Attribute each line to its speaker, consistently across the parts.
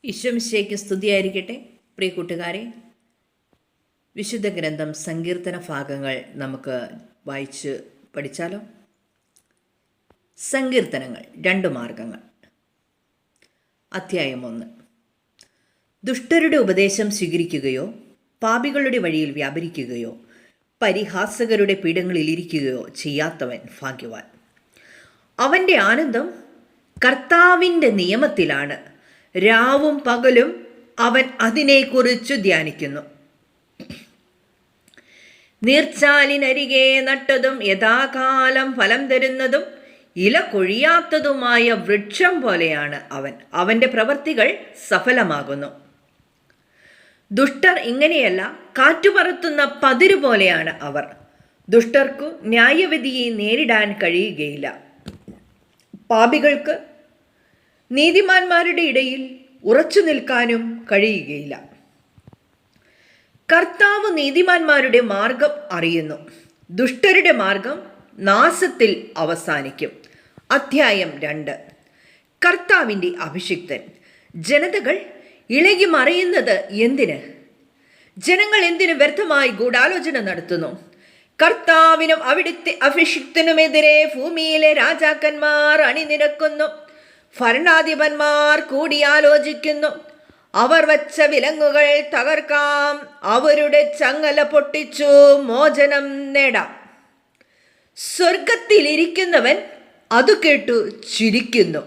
Speaker 1: ഈശോമിശിഹായ്ക്ക് സ്തുതിയായിരിക്കട്ടെ. പ്രിയ കൂട്ടുകാരെ, വിശുദ്ധ ഗ്രന്ഥം സങ്കീർത്തന ഭാഗങ്ങൾ നമുക്ക് വായിച്ച് പഠിച്ചാലോ? സങ്കീർത്തനങ്ങൾ 2 മാർഗങ്ങൾ. അധ്യായം 1. ദുഷ്ടരുടെ ഉപദേശം സ്വീകരിക്കുകയോ പാപികളുടെ വഴിയിൽ വ്യാപരിക്കുകയോ പരിഹാസകരുടെ പീഠങ്ങളിൽ ഇരിക്കുകയോ ചെയ്യാത്തവൻ ഭാഗ്യവാൻ. അവൻ്റെ ആനന്ദം കർത്താവിൻ്റെ നിയമത്തിലാണ്. രാവും പകലും അവൻ അതിനെക്കുറിച്ചു ധ്യാനിക്കുന്നു. നീർച്ചാലിനരികെ നട്ടതും യഥാകാലം ഫലം തരുന്നതും ഇല കൊഴിയാത്തതുമായ വൃക്ഷം പോലെയാണ് അവൻ. അവൻ്റെ പ്രവൃത്തികൾ സഫലമാകുന്നു. ദുഷ്ടർ ഇങ്ങനെയല്ല, കാറ്റുപറത്തുന്ന പതിരു പോലെയാണ് അവർ. ദുഷ്ടർക്കു ന്യായവിധിയെ നേരിടാൻ കഴിയുകയില്ല. പാപികൾക്ക് നീതിമാന്മാരുടെ ഇടയിൽ ഉറച്ചു നിൽക്കാനും കഴിയുകയില്ല. കർത്താവ് നീതിമാന്മാരുടെ മാർഗം അറിയുന്നു, ദുഷ്ടരുടെ മാർഗം നാശത്തിൽ അവസാനിക്കും. അധ്യായം 2. കർത്താവിൻ്റെ അഭിഷിക്തൻ. ജനതകൾ ഇളകി മറിയുന്നത് എന്തിന്? ജനങ്ങൾ എന്തിനു വ്യർത്ഥമായി ഗൂഢാലോചന നടത്തുന്നു? കർത്താവിനും അവിടുത്തെ അഭിഷിക്തനുമെതിരെ ഭൂമിയിലെ രാജാക്കന്മാർ അണിനിരക്കുന്നു. ഭരണാധിപന്മാർ കൂടിയാലോചിക്കുന്നു. അവർ വച്ച വിലങ്ങുകൾ തകർക്കാം, അവരുടെ ചങ്ങല പൊട്ടിച്ചു മോചനം നേടാം. സ്വർഗത്തിലിരിക്കുന്നവൻ അതു കേട്ടു ചിരിക്കുന്നു.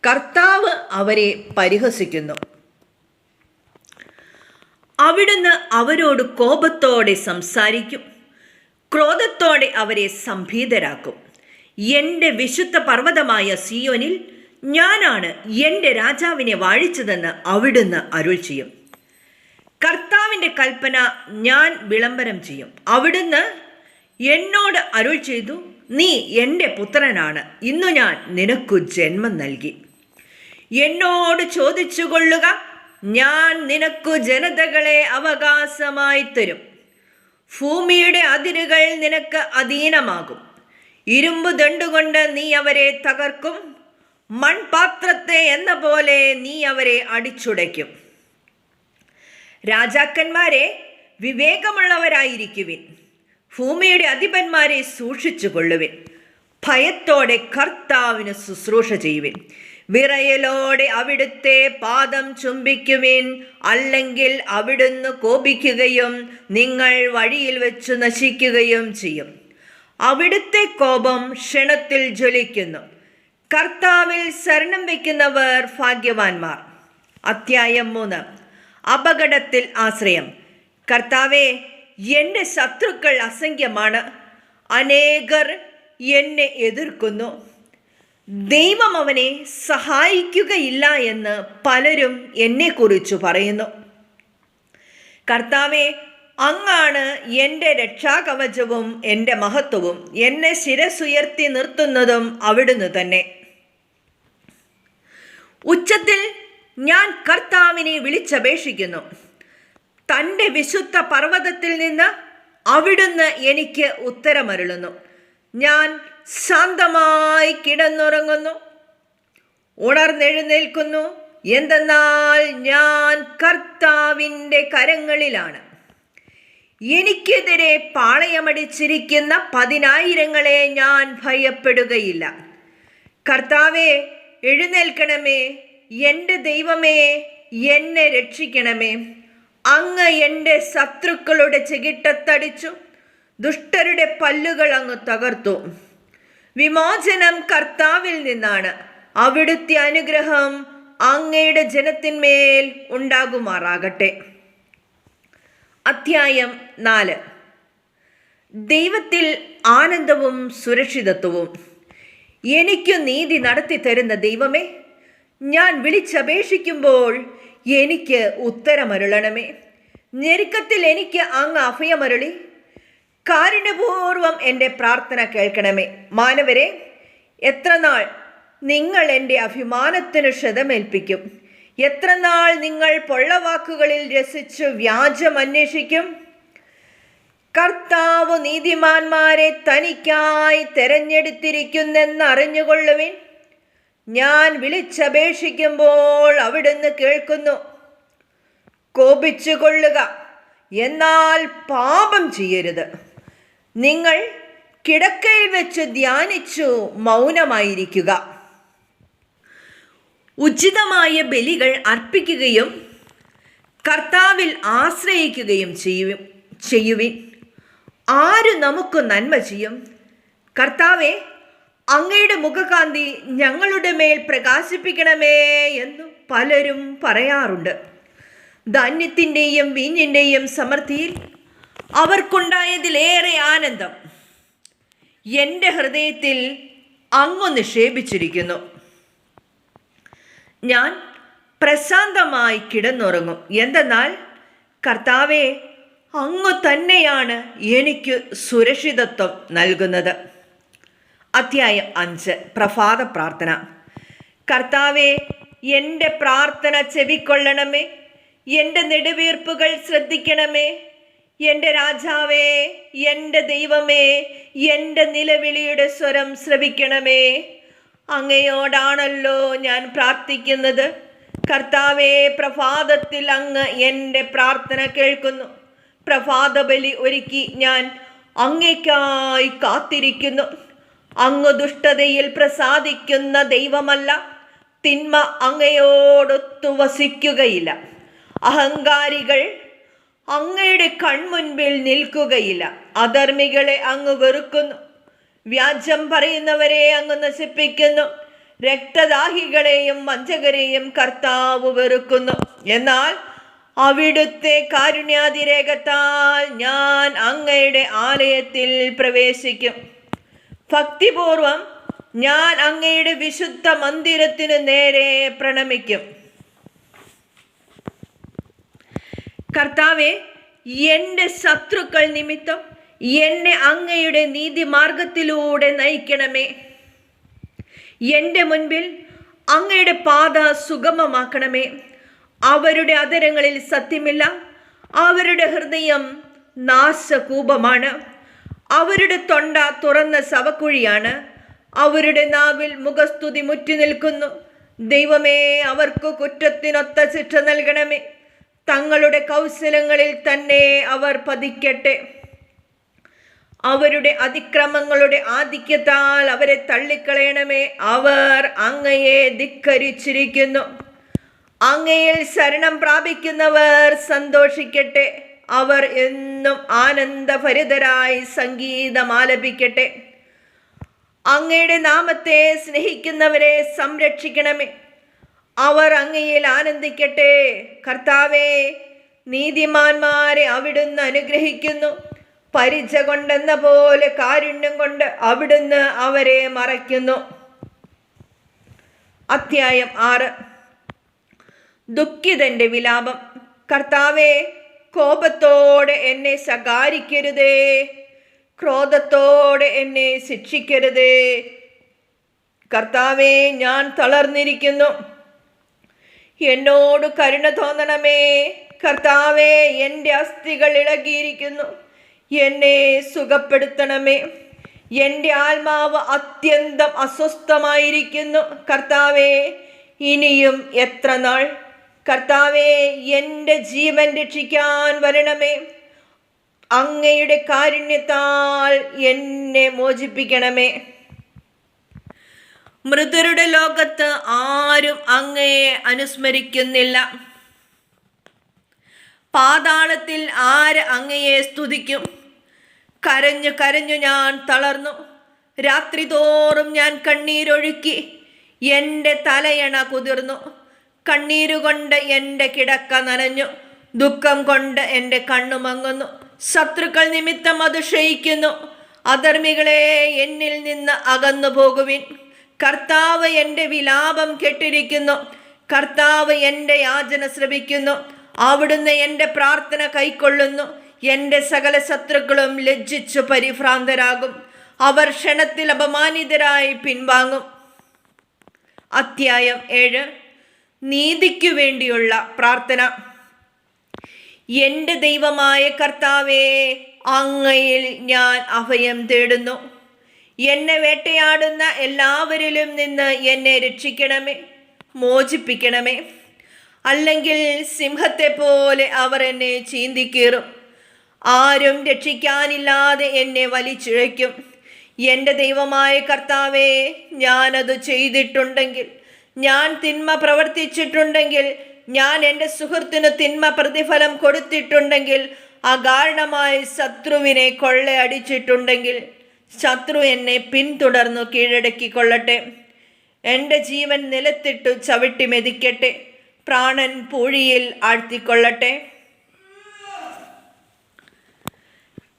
Speaker 1: കർത്താവ് അവരെ പരിഹസിക്കുന്നു. അവിടുന്ന് അവരോട് കോപത്തോടെ സംസാരിക്കും, ക്രോധത്തോടെ അവരെ സംഭീതരാക്കും. എൻ്റെ വിശുദ്ധ പർവ്വതമായ സിയോനിൽ ഞാനാണ് എൻ്റെ രാജാവിനെ വാഴിച്ചതെന്ന് അവിടുന്ന് അരുൾ ചെയ്യും. കർത്താവിൻ്റെ കൽപ്പന ഞാൻ വിളംബരം ചെയ്യും. അവിടുന്ന് എന്നോട് അരുൾ ചെയ്തു, നീ എൻ്റെ പുത്രനാണ്, ഇന്നു ഞാൻ നിനക്കു ജന്മം നൽകി. എന്നോട് ചോദിച്ചു കൊള്ളുക, ഞാൻ നിനക്കു ജനതകളെ അവകാശമായി തരും. ഭൂമിയുടെ അതിരുകൾ നിനക്ക് അധീനമാകും. ഇരുമ്പ് ദണ്ടുകൊണ്ട് നീ അവരെ തകർക്കും, മൺപാത്രത്തെ എന്ന പോലെ നീ അവരെ അടിച്ചുടയ്ക്കും. രാജാക്കന്മാരെ, വിവേകമുള്ളവരായിരിക്കുവിൻ. ഭൂമിയുടെ അധിപന്മാരെ സൂക്ഷിച്ചു കൊള്ളുവിൻ. ഭയത്തോടെ കർത്താവിന് ശുശ്രൂഷ ചെയ്യുവിൻ. വിറയലോടെ അവിടുത്തെ പാദം ചുംബിക്കുവിൻ, അല്ലെങ്കിൽ അവിടുന്ന് കോപിക്കുകയും നിങ്ങൾ വഴിയിൽ വെച്ച് നശിക്കുകയും ചെയ്യും. അവിടുത്തെ കോപം ക്ഷണത്തിൽ ജ്വലിക്കുന്നു. കർത്താവിൽ ശരണം വയ്ക്കുന്നവർ ഭാഗ്യവാന്മാർ. അധ്യായം 3. അപകടത്തിൽ ആശ്രയം. കർത്താവേ, എൻ്റെ ശത്രുക്കൾ അസംഖ്യമാണ്, അനേകർ എന്നെ എതിർക്കുന്നു. ദൈവം അവനെ സഹായിക്കുകയില്ല എന്ന് പലരും എന്നെക്കുറിച്ചു പറയുന്നു. കർത്താവേ, അങ്ങാണ് എൻ്റെ രക്ഷാകവചവും എൻ്റെ മഹത്വവും. എന്നെ ശിരസുയർത്തി നിർത്തുന്നതും അവിടുന്ന് തന്നെ. ഉച്ചത്തിൽ ഞാൻ കർത്താവിനെ വിളിച്ചപേക്ഷിക്കുന്നു. തൻ്റെ വിശുദ്ധ പർവ്വതത്തിൽ നിന്ന് അവിടുന്ന് എനിക്ക് ഉത്തരമരുളുന്നു. ഞാൻ ശാന്തമായി കിടന്നുറങ്ങുന്നു, ഉണർന്നെഴുന്നേൽക്കുന്നു. എന്തെന്നാൽ ഞാൻ കർത്താവിൻ്റെ കരങ്ങളിലാണ്. എനിക്കെതിരെ പാളയമടിച്ചിരിക്കുന്ന 10,000 ഞാൻ ഭയപ്പെടുകയില്ല. കർത്താവേ, എഴുന്നേൽക്കണമേ. എൻ്റെ ദൈവമേ, എന്നെ രക്ഷിക്കണമേ. അങ്ങ് എൻ്റെ ശത്രുക്കളുടെ ചെകിട്ടത്തടിച്ചു, ദുഷ്ടരുടെ പല്ലുകൾ അങ്ങ് തകർത്തു. വിമോചനം കർത്താവിൽ നിന്നാണ്. അവിടുത്തെ അനുഗ്രഹം അങ്ങയുടെ ജനത്തിന്മേൽ ഉണ്ടാകുമാറാകട്ടെ. അധ്യായം 4. ദൈവത്തിൽ ആനന്ദവും സുരക്ഷിതത്വവും. എനിക്കു നീതി നടത്തി തരുന്ന ദൈവമേ, ഞാൻ വിളിച്ചപേക്ഷിക്കുമ്പോൾ എനിക്ക് ഉത്തരമരുളണമേ. ഞെരുക്കത്തിൽ എനിക്ക് അങ്ങ് അഭയമരുളി കാരുണ്യപൂർവം എൻ്റെ പ്രാർത്ഥന കേൾക്കണമേ. മാനവരെ, എത്രനാൾ നിങ്ങൾ എൻ്റെ അഭിമാനത്തിന് ക്ഷതമേൽപ്പിക്കും? എത്രനാൾ നിങ്ങൾ പൊള്ളവാക്കുകളിൽ രസിച്ചു വ്യാജം അന്വേഷിക്കും? കർത്താവ് നീതിമാന്മാരെ തനിക്കായി തെരഞ്ഞെടുത്തിരിക്കുന്നെന്ന് അറിഞ്ഞുകൊള്ളുവിൻ. ഞാൻ വിളിച്ചപേക്ഷിക്കുമ്പോൾ അവിടുന്ന് കേൾക്കുന്നു. കോപിച്ചു കൊള്ളുക, എന്നാൽ പാപം ചെയ്യരുത്. നിങ്ങൾ കിടക്കയിൽ വെച്ച് ധ്യാനിച്ചു മൗനമായിരിക്കുക. ഉചിതമായ ബലികൾ അർപ്പിക്കുകയും കർത്താവിൽ ആശ്രയിക്കുകയും ചെയ്യുവിൻ. ആര് നമുക്ക് നന്മ ചെയ്യും? കർത്താവെ, അങ്ങയുടെ മുഖകാന്തി ഞങ്ങളുടെ മേൽ പ്രകാശിപ്പിക്കണമേ എന്ന് പലരും പറയാറുണ്ട്. ധാന്യത്തിൻ്റെയും വീഞ്ഞിൻ്റെയും സമൃദ്ധിയിൽ അവർക്കുണ്ടായതിലേറെ ആനന്ദം എൻ്റെ ഹൃദയത്തിൽ അങ്ങ് നിക്ഷേപിച്ചിരിക്കുന്നു. ഞാൻ പ്രശാന്തമായി കിടന്നുറങ്ങും. എന്തെന്നാൽ കർത്താവെ, അങ്ങ് തന്നെയാണ് എനിക്ക് സുരക്ഷിതത്വം നൽകുന്നത്. അധ്യായം 5 പ്രഭാത പ്രാർത്ഥന. കർത്താവെ, എൻ്റെ പ്രാർത്ഥന ചെവിക്കൊള്ളണമേ. എൻ്റെ നെടുവീർപ്പുകൾ ശ്രദ്ധിക്കണമേ. എൻ്റെ രാജാവേ, എൻ്റെ ദൈവമേ, എൻ്റെ നിലവിളിയുടെ സ്വരം ശ്രവിക്കണമേ. അങ്ങയോടാണല്ലോ ഞാൻ പ്രാർത്ഥിക്കുന്നത്. കർത്താവെ, പ്രഭാതത്തിൽ അങ്ങ് എൻ്റെ പ്രാർത്ഥന കേൾക്കുന്നു. പ്രഭാതബലി ഒരുക്കി ഞാൻ അങ്ങേക്കായി കാത്തിരിക്കുന്നു. അങ്ങ് ദുഷ്ടതയിൽ പ്രസാദിക്കുന്ന ദൈവമല്ല. തിന്മ അങ്ങയോടൊത്തു വസിക്കുകയില്ല. അഹങ്കാരികൾ അങ്ങയുടെ കൺമുൻപിൽ നിൽക്കുകയില്ല. അധർമ്മികളെ അങ്ങ് വെറുക്കുന്നു. വ്യാജം പറയുന്നവരെ അങ്ങ് നശിപ്പിക്കുന്നു. രക്തദാഹികളെയും വഞ്ചകരെയും കർത്താവ് വെറുക്കുന്നു. എന്നാൽ അവിടുത്തെ കാരുണ്യാതിരേകത്താൽ ഞാൻ അങ്ങയുടെ ആലയത്തിൽ പ്രവേശിക്കും. ഭക്തിപൂർവം ഞാൻ അങ്ങയുടെ വിശുദ്ധ മന്ദിരത്തിനു നേരെ പ്രണമിക്കും. കർത്താവെ, എൻ്റെ ശത്രുക്കൾ നിമിത്തം എന്നെ അങ്ങയുടെ നീതിമാർഗത്തിലൂടെ നയിക്കണമേ. എൻ്റെ മുൻപിൽ അങ്ങയുടെ പാത സുഗമമാക്കണമേ. അവരുടെ അധരങ്ങളിൽ സത്യമില്ല. അവരുടെ ഹൃദയം നാശകൂപമാണ്. അവരുടെ തൊണ്ട തുറന്ന ശവക്കുഴിയാണ്. അവരുടെ നാവിൽ മുഖസ്തുതി മുറ്റി നിൽക്കുന്നു. ദൈവമേ, അവർക്ക് കുറ്റത്തിനൊത്ത ശിക്ഷ നൽകണമേ. തങ്ങളുടെ കൗശലങ്ങളിൽ തന്നെ അവർ പതിക്കട്ടെ. അവരുടെ അതിക്രമങ്ങളുടെ ആധിക്യത്താൽ അവരെ തള്ളിക്കളയണമേ. അവർ അങ്ങയെ ധിക്കരിച്ചിരിക്കുന്നു. അങ്ങയിൽ ശരണം പ്രാപിക്കുന്നവർ സന്തോഷിക്കട്ടെ. അവർ എന്നും ആനന്ദഭരിതരായി സംഗീതം ആലപിക്കട്ടെ. അങ്ങയുടെ നാമത്തെ സ്നേഹിക്കുന്നവരെ സംരക്ഷിക്കണമേ. അവർ അങ്ങയിൽ ആനന്ദിക്കട്ടെ. കർത്താവേ, നീതിമാന്മാരെ അവിടുന്ന് അനുഗ്രഹിക്കുന്നു. പരിച കൊണ്ടെന്ന പോലെ കാരുണ്യം കൊണ്ട് അവിടുന്ന് അവരെ മറയ്ക്കുന്നു. അധ്യായം 6 ദുഃഖിതന്റെ വിലാപം. കർത്താവേ, കോപത്തോടെ എന്നെ ശകാരിക്കരുതേ. ക്രോധത്തോടെ എന്നെ ശിക്ഷിക്കരുതേ. കർത്താവേ, ഞാൻ തളർന്നിരിക്കുന്നു. എന്നോട് കരുണ തോന്നണമേ. കർത്താവേ, എൻ്റെ അസ്ഥികൾ ഇളകിയിരിക്കുന്നു. എന്നെ സുഖപ്പെടുത്തണമേ. എൻ്റെ ആത്മാവ് അത്യന്തം അസ്വസ്ഥമായിരിക്കുന്നു. കർത്താവേ, ഇനിയും എത്ര നാൾ? കർത്താവേ, എൻ്റെ ജീവൻ രക്ഷിക്കാൻ വരണമേ. അങ്ങയുടെ കാരുണ്യത്താൽ എന്നെ മോചിപ്പിക്കണമേ. മൃതരുടെ ലോകത്ത് ആരും അങ്ങയെ അനുസ്മരിക്കുന്നില്ല. പാതാളത്തിൽ ആര് അങ്ങയെ സ്തുതിക്കും? കരഞ്ഞു കരഞ്ഞു ഞാൻ തളർന്നു. രാത്രി തോറും ഞാൻ കണ്ണീരൊഴുക്കി. എൻ്റെ തലയണ കുതിർന്നു. കണ്ണീരുകൊണ്ട് എൻ്റെ കിടക്ക നനഞ്ഞു. ദുഃഖം കൊണ്ട് എൻ്റെ കണ്ണു മങ്ങുന്നു. ശത്രുക്കൾ നിമിത്തം അത് ക്ഷയിക്കുന്നു. അധർമ്മികളെ, എന്നിൽ നിന്ന് അകന്നു പോകുവിൻ. കർത്താവ് എൻ്റെ വിലാപം കേട്ടിരിക്കുന്നു. കർത്താവ് എൻ്റെ യാചന ശ്രവിക്കുന്നു. അവിടുന്ന് എൻ്റെ പ്രാർത്ഥന കൈക്കൊള്ളുന്നു. എൻ്റെ സകല ശത്രുക്കളും ലജ്ജിച്ചു പരിഭ്രാന്തരാകും. അവർ ക്ഷണത്തിൽ അപമാനിതരായി പിൻവാങ്ങും. അധ്യായം 7 നീതിക്കു വേണ്ടിയുള്ള പ്രാർത്ഥന. എൻ്റെ ദൈവമായ കർത്താവേ, അങ്ങയിൽ ഞാൻ അഭയം തേടുന്നു. എന്നെ വേട്ടയാടുന്ന എല്ലാവരിലും നിന്ന് എന്നെ രക്ഷിക്കണമേ, മോചിപ്പിക്കണമേ. അല്ലെങ്കിൽ സിംഹത്തെ പോലെ അവർ എന്നെ ചീന്തിക്കീറും. ആരും രക്ഷിക്കാനില്ലാതെ എന്നെ വലിച്ചിഴയ്ക്കും. എൻ്റെ ദൈവമായ കർത്താവേ, ഞാനത് ചെയ്തിട്ടുണ്ടെങ്കിൽ, ഞാൻ തിന്മ പ്രവർത്തിച്ചിട്ടുണ്ടെങ്കിൽ, ഞാൻ എൻ്റെ സുഹൃത്തിന് തിന്മ പ്രതിഫലം കൊടുത്തിട്ടുണ്ടെങ്കിൽ, അകാരണമായി ശത്രുവിനെ കൊള്ളയടിച്ചിട്ടുണ്ടെങ്കിൽ, ശത്രു എന്നെ പിന്തുടർന്നു കീഴടക്കിക്കൊള്ളട്ടെ. എൻ്റെ ജീവൻ നിലത്തിട്ടു ചവിട്ടി മെതിക്കട്ടെ, പ്രാണൻ പൂഴിയിൽ ആഴ്ത്തിക്കൊള്ളട്ടെ.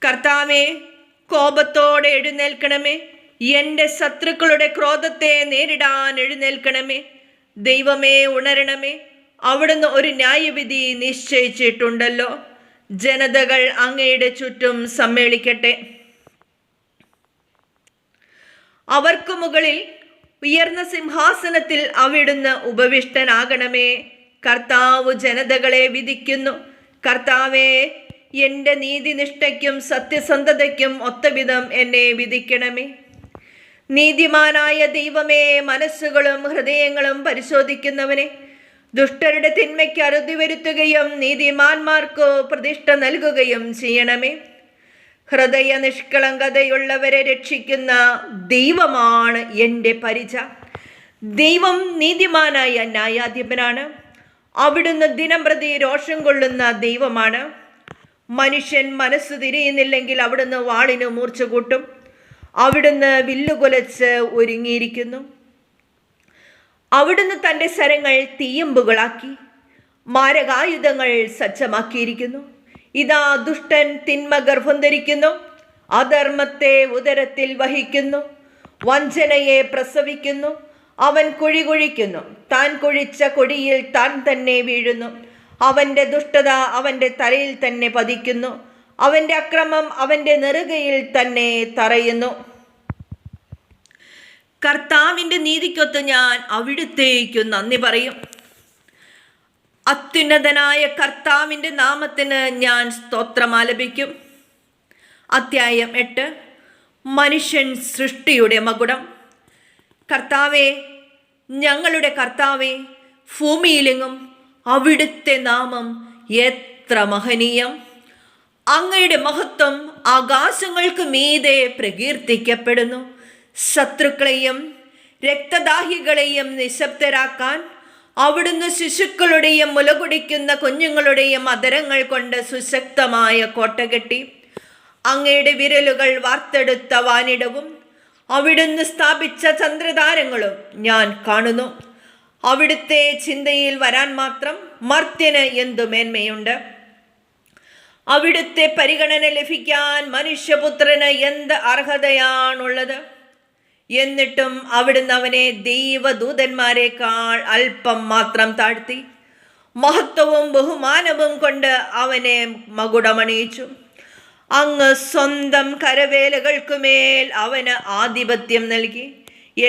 Speaker 1: കർത്താവേ, കോപത്തോടെ എഴുന്നേൽക്കണമേ. എൻ്റെ ശത്രുക്കളുടെ ക്രോധത്തെ നേരിടാൻ എഴുന്നേൽക്കണമേ. ദൈവമേ, ഉണരണമേ. അവിടുന്ന് ഒരു ന്യായവിധി നിശ്ചയിച്ചിട്ടുണ്ടല്ലോ. ജനതകൾ അങ്ങയുടെ ചുറ്റും സമ്മേളിക്കട്ടെ. അവർക്കു മുകളിൽ ഉയർന്ന സിംഹാസനത്തിൽ അവിടുന്ന് ഉപവിഷ്ടനാകണമേ. കർത്താവ് ജനതകളെ വിധിക്കുന്നു. കർത്താവേ, എൻ്റെ നീതിനിഷ്ഠയ്ക്കും സത്യസന്ധതയ്ക്കും ഒത്തവിധം എന്നെ വിധിക്കണമേ. നീതിമാനായ ദൈവമേ, മനസ്സുകളും ഹൃദയങ്ങളും പരിശോധിക്കുന്നവനെ, ദുഷ്ടരുടെ തിന്മയ്ക്ക് അറുതി വരുത്തുകയും നീതിമാന്മാർക്ക് പ്രതിഷ്ഠ നൽകുകയും ചെയ്യണമേ. ഹൃദയ നിഷ്കളങ്കതയുള്ളവരെ രക്ഷിക്കുന്ന ദൈവമാണ് എൻ്റെ പരിച. ദൈവം നീതിമാനായ ന്യായാധിപനാണ്. അവിടുന്ന് ദിനംപ്രതി രോഷം കൊള്ളുന്ന ദൈവമാണ്. മനുഷ്യൻ മനസ്സ് തിരിയുന്നില്ലെങ്കിൽ അവിടുന്ന് വാളിന് മൂർച്ച കൂട്ടും. അവിടുന്ന് വില്ലുകുലച്ച് ഒരുങ്ങിയിരിക്കുന്നു. അവിടുന്ന് തൻ്റെ ശരങ്ങൾ തീയമ്പുകളാക്കി മാരകായുധങ്ങൾ സജ്ജമാക്കിയിരിക്കുന്നു. ഇതാ, ദുഷ്ടൻ തിന്മ ഗർഭം ധരിക്കുന്നു, അധർമ്മത്തെ ഉദരത്തിൽ വഹിക്കുന്നു, വഞ്ചനയെ പ്രസവിക്കുന്നു. അവൻ കുഴി കുഴിക്കുന്നു, താൻ കുഴിച്ച കുഴിയിൽ താൻ തന്നെ വീഴുന്നു. അവൻ്റെ ദുഷ്ടത അവൻ്റെ തലയിൽ തന്നെ പതിക്കുന്നു, അവൻ്റെ അക്രമം അവൻ്റെ നെറുകയിൽ തന്നെ തറയുന്നു. കർത്താവിൻ്റെ നീതിക്കൊത്ത് ഞാൻ അവിടുത്തേക്കു നന്ദി പറയും. അത്യുന്നതനായ കർത്താവിൻ്റെ നാമത്തിന് ഞാൻ സ്തോത്രമാലപിക്കും. അധ്യായം 8. മനുഷ്യൻ സൃഷ്ടിയുടെ മകുടം. കർത്താവേ, ഞങ്ങളുടെ കർത്താവേ, ഭൂമിയിലെങ്ങും അവിടുത്തെ നാമം എത്ര മഹനീയം. അങ്ങയുടെ മഹത്വം ആകാശങ്ങൾക്ക് മീതെ പ്രകീർത്തിക്കപ്പെടുന്നു. ശത്രുക്കളെയും രക്തദാഹികളെയും നിശബ്ദരാക്കാൻ അവിടുന്ന് ശിശുക്കളുടെയും മുലകുടിക്കുന്ന കുഞ്ഞുങ്ങളുടെയും അധരങ്ങൾ കൊണ്ട് സുശക്തമായ കോട്ട കെട്ടി. അങ്ങയുടെ വിരലുകൾ വാർത്തെടുത്ത വാനിടവും അവിടുന്ന് സ്ഥാപിച്ച ചന്ദ്രതാരങ്ങളും ഞാൻ കാണുന്നു. അവിടുത്തെ ചിന്തയിൽ വരാൻ മാത്രം മർത്യന് എന്തു മേന്മയുണ്ട്? അവിടുത്തെ പരിഗണന ലഭിക്കാൻ മനുഷ്യപുത്രന് എന്ത് അർഹതയാണുള്ളത്? എന്നിട്ടും അവിടുന്ന് അവനെ ദൈവദൂതന്മാരെക്കാൾ അല്പം മാത്രം താഴ്ത്തി. മഹത്വവും ബഹുമാനവും കൊണ്ട് അവനെ മകുടമണിയിച്ചു. അങ്ങ് സ്വന്തം കരവേലകൾക്കുമേൽ അവന് ആധിപത്യം നൽകി.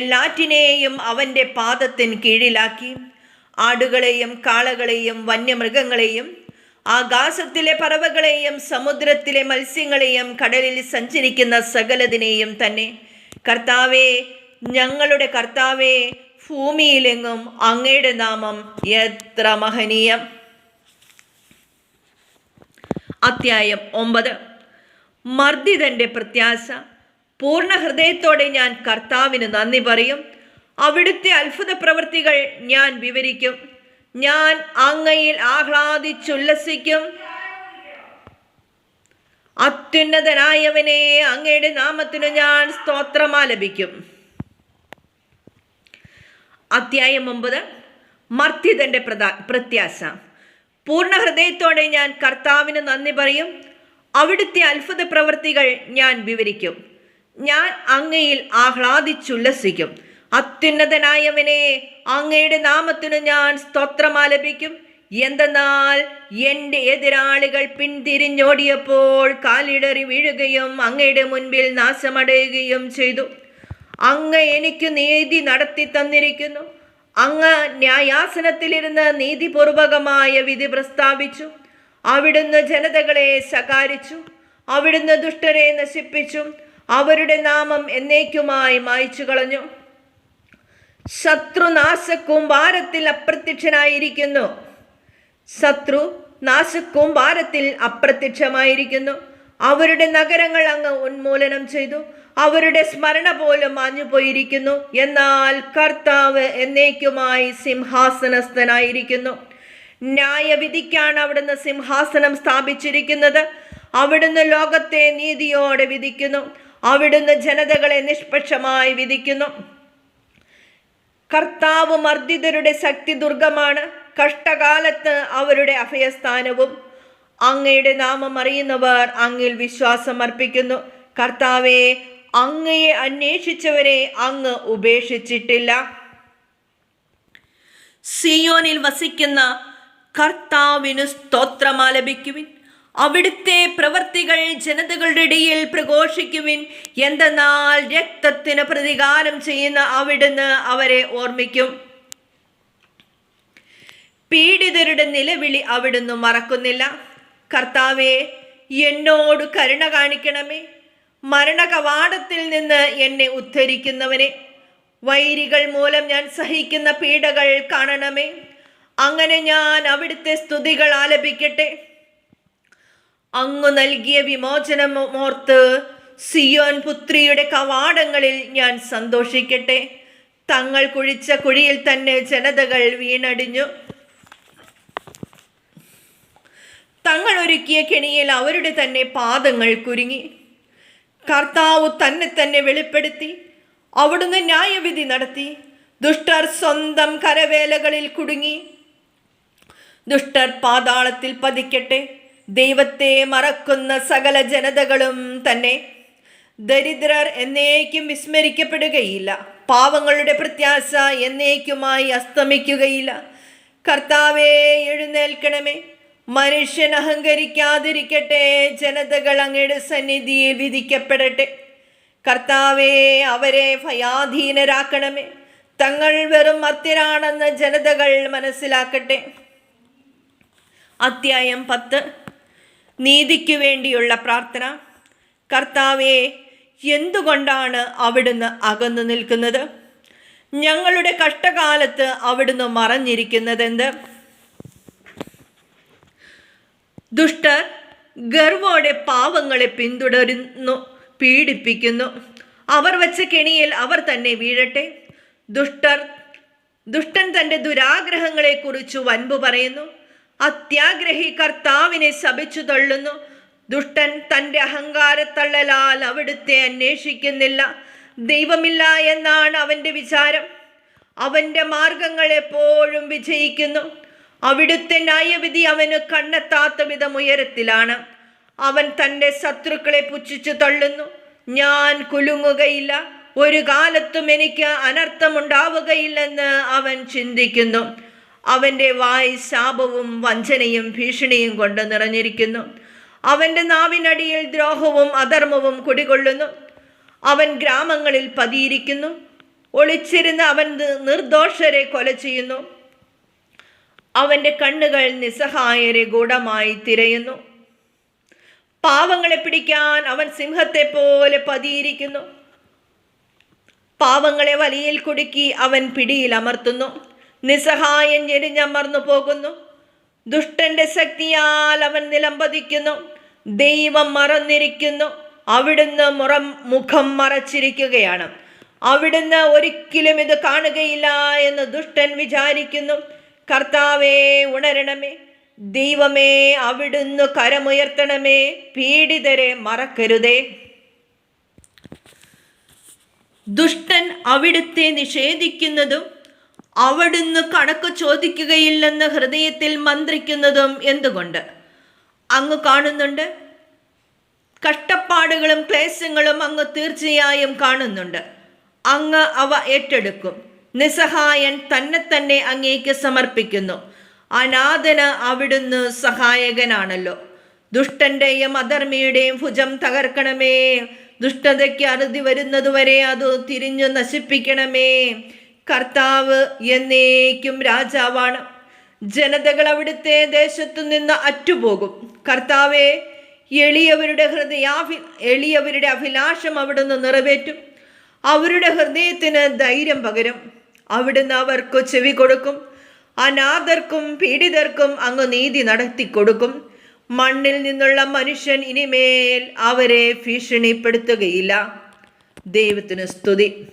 Speaker 1: എല്ലാറ്റിനെയും അവൻ്റെ പാദത്തിന് കീഴിലാക്കി. ആടുകളെയും കാളകളെയും വന്യമൃഗങ്ങളെയും ആകാശത്തിലെ പറവകളെയും സമുദ്രത്തിലെ മത്സ്യങ്ങളെയും കടലിൽ സഞ്ചരിക്കുന്ന സകലതിനെയും തന്നെ. കർത്താവേ, ഞങ്ങളുടെ കർത്താവേ, ഭൂമിയിലെങ്ങും അങ്ങയുടെ നാമം എത്ര മഹനീയം. അധ്യായം 9. മർദ്ദിതൻ്റെ പ്രത്യാശ. പൂർണ്ണ ഹൃദയത്തോടെ ഞാൻ കർത്താവിന് നന്ദി പറയും. അവിടുത്തെ അത്ഭുത പ്രവൃത്തികൾ ഞാൻ വിവരിക്കും. ഞാൻ അങ്ങയിൽ ആഹ്ലാദിച്ചുല്ലസിക്കും. അത്യുന്നതനായവനെ, അങ്ങയുടെ നാമത്തിനു ഞാൻ സ്തോത്രമാലപിക്കും. അധ്യായം 9. മർദ്ദിതൻ്റെ പ്രത്യാശ. പൂർണ്ണ ഹൃദയത്തോടെ ഞാൻ കർത്താവിന് നന്ദി പറയും. അവിടുത്തെ അത്ഭുത പ്രവൃത്തികൾ ഞാൻ വിവരിക്കും. ഞാൻ അങ്ങയിൽ ആഹ്ലാദിച്ചുല്ലസിക്കും. അത്യുന്നതനായവനെ, അങ്ങയുടെ നാമത്തിനു ഞാൻ സ്തോത്രമാലപിക്കും. എന്തെന്നാൽ എൻ്റെ എതിരാളികൾ പിന്തിരിഞ്ഞോടിയപ്പോൾ കാലിടറി വീഴുകയും അങ്ങയുടെ മുൻപിൽ നാശമടയുകയും ചെയ്തു. അങ്ങ് എനിക്ക് നീതി നടത്തി തന്നിരിക്കുന്നു. അങ്ങ് ന്യായാസനത്തിലിരുന്ന് നീതിപൂർവകമായ വിധി പ്രസ്താവിച്ചു. അവിടുന്ന് ജനതകളെ ശകാരിച്ചു. അവിടുന്ന് ദുഷ്ടരെ നശിപ്പിച്ചു. അവരുടെ നാമം എന്നേക്കുമായി മായ്ച്ചു കളഞ്ഞു. ശത്രു നാശക്കൂമ്പാരത്തിൽ അപ്രത്യക്ഷനായിരിക്കുന്നു. ശത്രു നാശക്കൂമ്പാരത്തിൽ അപ്രത്യക്ഷമായിരിക്കുന്നു. അവരുടെ നഗരങ്ങൾ അങ്ങ് ഉന്മൂലനം ചെയ്തു. അവരുടെ സ്മരണ പോലും മാഞ്ഞുപോയിരിക്കുന്നു. എന്നാൽ കർത്താവ് എന്നേക്കുമായി സിംഹാസനസ്ഥനായിരിക്കുന്നു. ന്യായവിധിക്കാണ് അവിടുന്ന് സിംഹാസനം സ്ഥാപിച്ചിരിക്കുന്നത്. അവിടുന്ന് ലോകത്തെ നീതിയോടെ വിധിക്കുന്നു. അവിടുന്ന് ജനതകളെ നിഷ്പക്ഷമായി വിധിക്കുന്നു. കർത്താവ് മർദ്ദിതരുടെ ശക്തി ദുർഗമാണ്, കഷ്ടകാലത്ത് അവരുടെ അഭയസ്ഥാനവും. അങ്ങയുടെ നാമം അറിയുന്നവർ അങ്ങിൽ വിശ്വാസം അർപ്പിക്കുന്നു. കർത്താവെ, അങ്ങയെ അന്വേഷിച്ചവരെ അങ്ങ് ഉപേക്ഷിച്ചിട്ടില്ല. സിയോനിൽ വസിക്കുന്ന കർത്താവിനു സ്തോത്രമാലപിക്കുവിൻ. അവിടുത്തെ പ്രവർത്തികൾ ജനതകളുടെ ഇടയിൽ പ്രഘോഷിക്കുവിൻ. എന്തെന്നാൽ രക്തത്തിന് പ്രതികാരം ചെയ്യുന്ന അവിടുന്ന് അവരെ ഓർമ്മിക്കും. പീഡിതരുടെ നിലവിളി അവിടുന്ന് മറക്കുന്നില്ല. കർത്താവെ, എന്നോട് കരുണ കാണിക്കണമേ. മരണകവാടത്തിൽ നിന്ന് എന്നെ ഉദ്ധരിക്കുന്നവനെ, വൈരികൾ മൂലം ഞാൻ സഹിക്കുന്ന പീഡകൾ കാണണമേ. അങ്ങനെ ഞാൻ അവിടുത്തെ സ്തുതികൾ ആലപിക്കട്ടെ. അങ്ങ് നൽകിയ വിമോചനമോർത്ത് സിയോൻ പുത്രിയുടെ കവാടങ്ങളിൽ ഞാൻ സന്തോഷിക്കട്ടെ. തങ്ങൾ കുഴിച്ച കുഴിയിൽ തന്നെ ജനതകൾ വീണടിഞ്ഞു. തങ്ങൾ ഒരുക്കിയ കെണിയിൽ അവരുടെ തന്നെ പാദങ്ങൾ കുരുങ്ങി. കർത്താവ് തന്നെ വെളിപ്പെടുത്തി. അവിടുന്ന് ന്യായവിധി നടത്തി. ദുഷ്ടർ സ്വന്തം കരവേലകളിൽ കുടുങ്ങി. ദുഷ്ടർ പാതാളത്തിൽ പതിക്കട്ടെ. ദൈവത്തെ മറക്കുന്ന സകല ജനതകളും തന്നെ. ദരിദ്രർ എന്നേക്കും വിസ്മരിക്കപ്പെടുകയില്ല. പാവങ്ങളുടെ പ്രത്യാശ എന്നേക്കുമായി അസ്തമിക്കുകയില്ല. കർത്താവേ, എഴുന്നേൽക്കണമേ. മനുഷ്യൻ അഹങ്കരിക്കാതിരിക്കട്ടെ. ജനതകൾ അങ്ങയുടെ സന്നിധിയിൽ വിധിക്കപ്പെടട്ടെ. കർത്താവേ, അവരെ ഭയാധീനരാക്കണമേ. തങ്ങൾ വെറും മർത്യരാണെന്ന് ജനതകൾ മനസ്സിലാക്കട്ടെ. അധ്യായം 10. നീതിക്കു വേണ്ടിയുള്ള പ്രാർത്ഥന. കർത്താവേ, എന്തുകൊണ്ടാണ് അവിടുന്ന് അകന്നു നിൽക്കുന്നത്? ഞങ്ങളുടെ കഷ്ടകാലത്ത് അവിടുന്ന് മറഞ്ഞിരിക്കുന്നതെന്ത്? ദുഷ്ടർ ഗർവോടെ പാവങ്ങളെ പിന്തുടരുന്നു, പീഡിപ്പിക്കുന്നു. അവർ വച്ച കെണിയിൽ അവർ തന്നെ വീഴട്ടെ. ദുഷ്ടൻ തൻ്റെ ദുരാഗ്രഹങ്ങളെ കുറിച്ച് വൻപു പറയുന്നു. അത്യാഗ്രഹി കർത്താവിനെ ശപിച്ചു തള്ളുന്നു. ദുഷ്ടൻ തൻ്റെ അഹങ്കാരത്തള്ളലാൽ അവിടുത്തെ അന്വേഷിക്കുന്നില്ല. ദൈവമില്ല എന്നാണ് അവൻ്റെ വിചാരം. അവൻ്റെ മാർഗങ്ങൾ എപ്പോഴും വിജയിക്കുന്നു. അവിടുത്തെ ന്യായവിധി അവന് കണ്ണെത്താത്ത വിധം ഉയരത്തിലാണ്. അവൻ തൻ്റെ ശത്രുക്കളെ പുച്ഛിച്ചു തള്ളുന്നു. ഞാൻ കുലുങ്ങുകയില്ല, ഒരു കാലത്തും എനിക്ക് അനർത്ഥമുണ്ടാവുകയില്ലെന്ന് അവൻ ചിന്തിക്കുന്നു. അവൻ്റെ വായ് ശാപവും വഞ്ചനയും ഭീഷണിയും കൊണ്ട് നിറഞ്ഞിരിക്കുന്നു. അവൻ്റെ നാവിനടിയിൽ ദ്രോഹവും അധർമ്മവും കുടികൊള്ളുന്നു. അവൻ ഗ്രാമങ്ങളിൽ പതിയിരിക്കുന്നു. ഒളിച്ചിരുന്ന് അവൻ നിർദോഷരെ കൊല ചെയ്യുന്നു. അവൻ്റെ കണ്ണുകൾ നിസ്സഹായരെ ഗൂഢമായി തിരയുന്നു. പാവങ്ങളെ പിടിക്കാൻ അവൻ സിംഹത്തെ പോലെ പതിയിരിക്കുന്നു. പാവങ്ങളെ വലയിൽ കുടുക്കി അവൻ പിടിയിൽ അമർത്തുന്നു. നിസ്സഹായൻ ഞെരിഞ്ഞമർന്നു പോകുന്നു. ദുഷ്ടന്റെ ശക്തിയാൽ അവൻ നിലംപതിക്കുന്നു. ദൈവം മറന്നിരിക്കുന്നു. അവിടുന്ന് മുഖം മറച്ചിരിക്കുകയാണ്. അവിടുന്ന് ഒരിക്കലും ഇത് കാണുകയില്ല എന്ന് ദുഷ്ടൻ വിചാരിക്കുന്നു. കർത്താവേ, ഉണരണമേ. ദൈവമേ, അവിടുന്ന് കരമുയർത്തണമേ. പീഡിതരെ മറക്കരുതേ. ദുഷ്ടൻ അവിടുത്തെ നിഷേധിക്കുന്നതും അവിടുന്ന് കണക്ക് ചോദിക്കുകയില്ലെന്ന് ഹൃദയത്തിൽ മന്ത്രിക്കുന്നതും എന്തുകൊണ്ട്? അങ്ങ് കാണുന്നുണ്ട്. കഷ്ടപ്പാടുകളും ക്ലേശങ്ങളും അങ്ങ് തീർച്ചയായും കാണുന്നുണ്ട്. അങ്ങ് അവ ഏറ്റെടുക്കും. നിസ്സഹായൻ തന്നെ അങ്ങേക്ക് സമർപ്പിക്കുന്നു. അനാഥന് അവിടുന്ന് സഹായകനാണല്ലോ. ദുഷ്ടന്റെയും അധർമ്മിയുടെയും ഭുജം തകർക്കണമേ. ദുഷ്ടതയ്ക്ക് അറുതി വരുന്നതുവരെ അത് തിരിഞ്ഞു നശിപ്പിക്കണമേ. കർത്താവ് എന്നേക്കും രാജാവാണ്. ജനതകൾ അവിടുത്തെ ദേശത്തു നിന്ന് അറ്റുപോകും. കർത്താവേ, എളിയവരുടെ അഭിലാഷം അവിടുന്ന് നിറവേറ്റും. അവരുടെ ഹൃദയത്തിന് ധൈര്യം പകരും. അവിടുന്ന് അവർക്ക് ചെവി കൊടുക്കും. അനാഥർക്കും പീഡിതർക്കും അങ്ങ് നീതി നടത്തിക്കൊടുക്കും. മണ്ണിൽ നിന്നുള്ള മനുഷ്യൻ ഇനിമേൽ അവരെ ഭീഷണിപ്പെടുത്തുകയില്ല. ദൈവത്തിന് സ്തുതി.